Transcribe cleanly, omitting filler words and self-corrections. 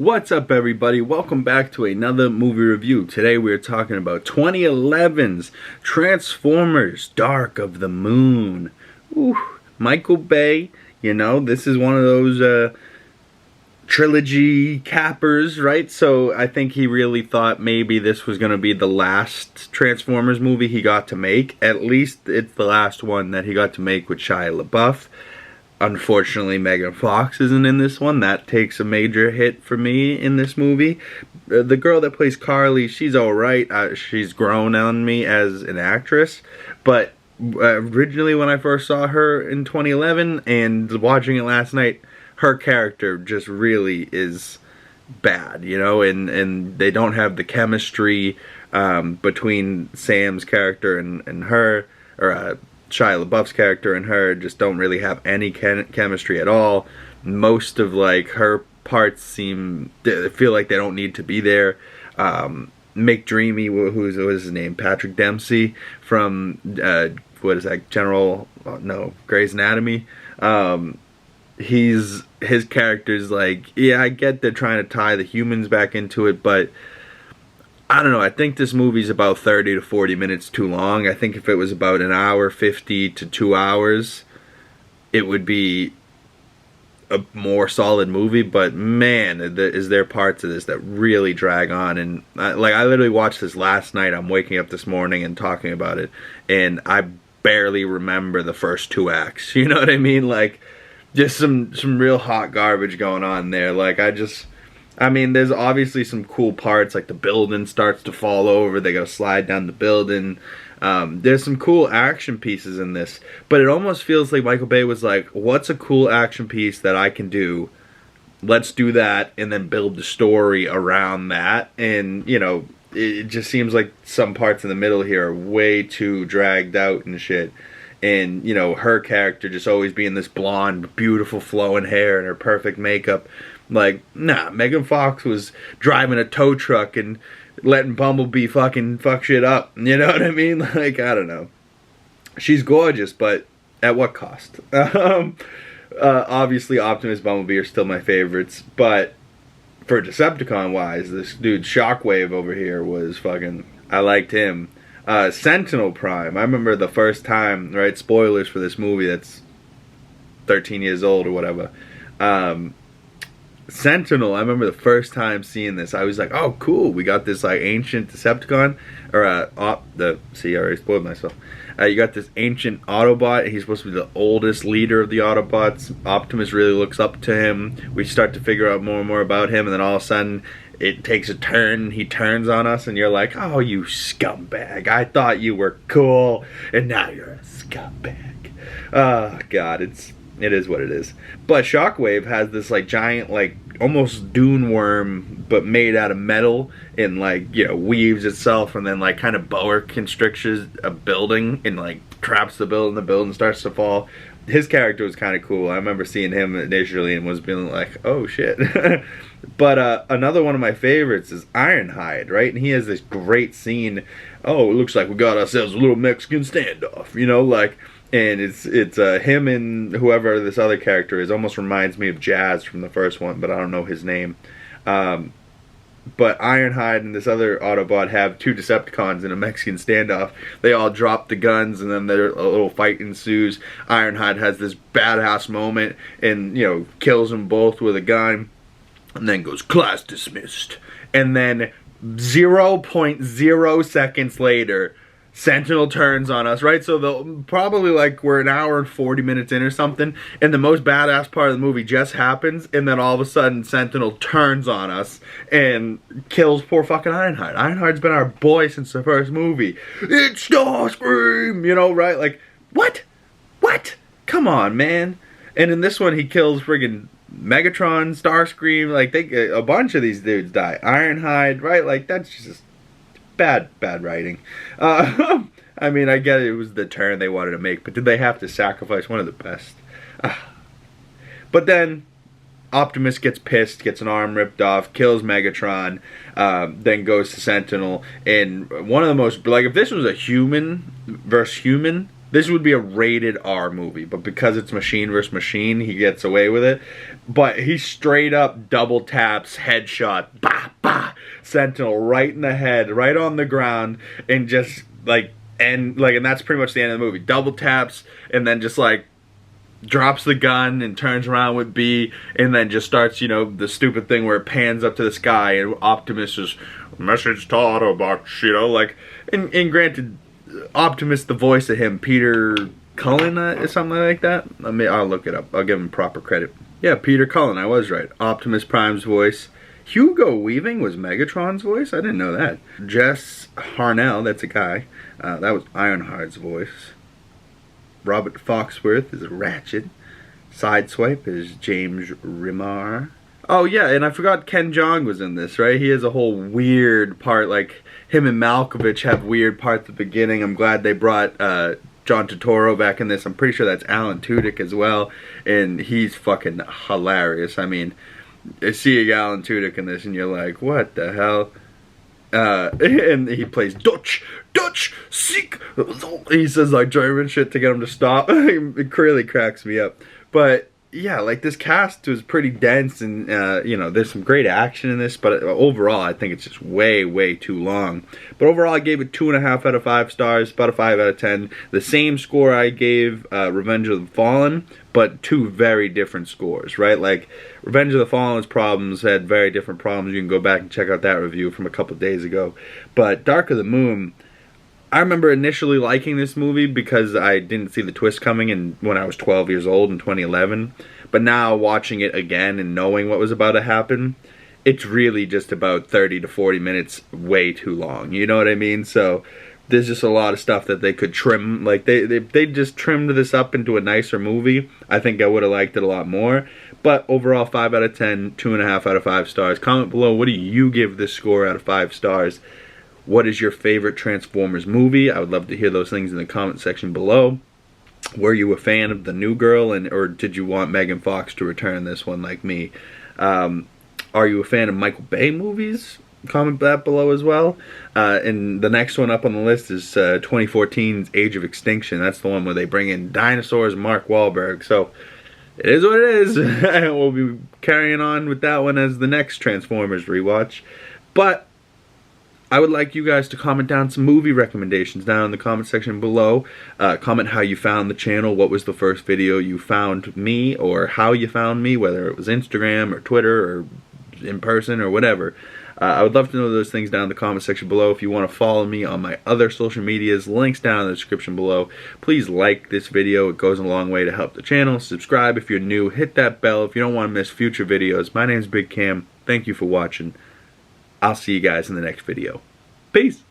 What's up, everybody? Welcome back to another movie review. Today we're talking about 2011's Transformers Dark of the Moon. Ooh, Michael Bay, you know, this is one of those trilogy cappers, right? So I think he really thought maybe this was going to be the last Transformers movie he got to make. At least it's the last one that he got to make with Shia LaBeouf. Unfortunately, Megan Fox isn't in this one. That takes a major hit for me in this movie. The girl that plays Carly, she's alright. She's grown on me as an actress. But originally when I first saw her in 2011 and watching it last night, her character just really is bad, you know? And they don't have the chemistry between Sam's character and her, or Shia LaBeouf's character and her just don't really have any chemistry at all. Most of like her parts feel like they don't need to be there. McDreamy, who's his name, Patrick Dempsey from what is that, Grey's Anatomy. His character's like, yeah, I get they're trying to tie the humans back into it, but I don't know, I think this movie's about 30 to 40 minutes too long. I think if it was about an hour 50 to 2 hours, it would be a more solid movie. But man, is there parts of this that really drag on. And I literally watched this last night. I'm waking up this morning and talking about it, and I barely remember the first two acts. You know what I mean? Like, just some real hot garbage going on there. Like, I mean, there's obviously some cool parts, like the building starts to fall over, they gotta slide down the building. There's some cool action pieces in this, but it almost feels like Michael Bay was like, what's a cool action piece that I can do? Let's do that, and then build the story around that. And, you know, it just seems like some parts in the middle here are way too dragged out and shit. And, you know, her character just always being this blonde, beautiful flowing hair and her perfect makeup. Like, nah, Megan Fox was driving a tow truck and letting Bumblebee fuck shit up. You know what I mean? Like, I don't know. She's gorgeous, but at what cost? Obviously, Optimus, Bumblebee are still my favorites, but for Decepticon-wise, this dude Shockwave over here was fucking, I liked him. Sentinel Prime, I remember the first time, right, spoilers for this movie that's 13 years old or whatever. Sentinel, I remember the first time seeing this, I was like, oh cool, we got this like ancient Decepticon, or see, I already spoiled myself. You got this ancient Autobot, he's supposed to be the oldest leader of the Autobots. Optimus really looks up to him. We start to figure out more and more about him, and then all of a sudden, it takes a turn, he turns on us, and you're like, oh, you scumbag, I thought you were cool, and now you're a scumbag. Oh, God, it is what it is. But Shockwave has this like giant, like almost dune worm, but made out of metal, and like, you know, weaves itself and then like kind of boa constricts a building and like traps the building starts to fall. His character was kind of cool. I remember seeing him initially and was being like, oh shit. But another one of my favorites is Ironhide, right? And he has this great scene. Oh, it looks like we got ourselves a little Mexican standoff, you know, like. And it's him and whoever this other character is. Almost reminds me of Jazz from the first one, but I don't know his name. But Ironhide and this other Autobot have two Decepticons in a Mexican standoff. They all drop the guns, and then a little fight ensues. Ironhide has this badass moment and, you know, kills them both with a gun, and then goes, class dismissed. And then 0.0 seconds later, Sentinel turns on us, right? So probably like we're an hour and 40 minutes in or something, and the most badass part of the movie just happens, and then all of a sudden Sentinel turns on us and kills poor fucking Ironhide. Ironhide's been our boy since the first movie. It's Starscream, you know, right? Like, what? What? Come on, man. And in this one, he kills friggin' Megatron, Starscream, like a bunch of these dudes die. Ironhide, right? Like, that's just bad writing. I mean, I get it was the turn they wanted to make, but did they have to sacrifice one of the best? But then Optimus gets pissed, gets an arm ripped off, kills Megatron, then goes to Sentinel, and one of the most, like, if this was a human versus human, This would be a rated R movie, but because it's machine versus machine, he gets away with it. But he straight up double taps, headshot, bah, bah, Sentinel right in the head, right on the ground, and just like, and that's pretty much the end of the movie. Double taps, and then just like, drops the gun and turns around with B, and then just starts, you know, the stupid thing where it pans up to the sky, and Optimus is, message to Autobox, you know, like, and granted, Optimus, the voice of him, Peter Cullen, or something like that. I'll look it up. I'll give him proper credit. Yeah, Peter Cullen, I was right. Optimus Prime's voice. Hugo Weaving was Megatron's voice? I didn't know that. Jess Harnell, that's a guy. That was Ironheart's voice. Robert Foxworth is Ratchet. Sideswipe is James Remar. Oh yeah, and I forgot Ken Jeong was in this, right? He has a whole weird part, like him and Malkovich have weird parts at the beginning. I'm glad they brought John Turturro back in this. I'm pretty sure that's Alan Tudyk as well, and he's fucking hilarious. I mean, you see Alan Tudyk in this and you're like, what the hell? And he plays Dutch, Sieg. He says like German shit to get him to stop. It really cracks me up. But yeah, like this cast was pretty dense, and you know, there's some great action in this, but overall I think it's just way too long. But overall I gave it 2.5 out of 5 stars, about a 5 out of 10. The same score I gave Revenge of the Fallen, but 2 very different scores, right? Like Revenge of the Fallen's problems had very different problems. You can go back and check out that review from a couple days ago. But Dark of the Moon, I remember initially liking this movie because I didn't see the twist coming when I was 12 years old in 2011. But now watching it again and knowing what was about to happen, it's really just about 30 to 40 minutes way too long. You know what I mean? So there's just a lot of stuff that they could trim. Like they just trimmed this up into a nicer movie. I think I would have liked it a lot more. But overall, 5 out of 10, 2.5 out of 5 stars. Comment below, what do you give this score out of 5 stars? What is your favorite Transformers movie? I would love to hear those things in the comment section below. Were you a fan of the new girl, or did you want Megan Fox to return this one like me? Are you a fan of Michael Bay movies? Comment that below as well. And the next one up on the list is 2014's Age of Extinction. That's the one where they bring in dinosaurs and Mark Wahlberg. So it is what it is. And we'll be carrying on with that one as the next Transformers rewatch. But I would like you guys to comment down some movie recommendations down in the comment section below. Comment how you found the channel, what was the first video you found me, or how you found me, whether it was Instagram or Twitter or in person or whatever. I would love to know those things down in the comment section below. If you want to follow me on my other social medias, links down in the description below. Please like this video. It goes a long way to help the channel. Subscribe if you're new. Hit that bell if you don't want to miss future videos. My name is Big Cam. Thank you for watching. I'll see you guys in the next video. Peace.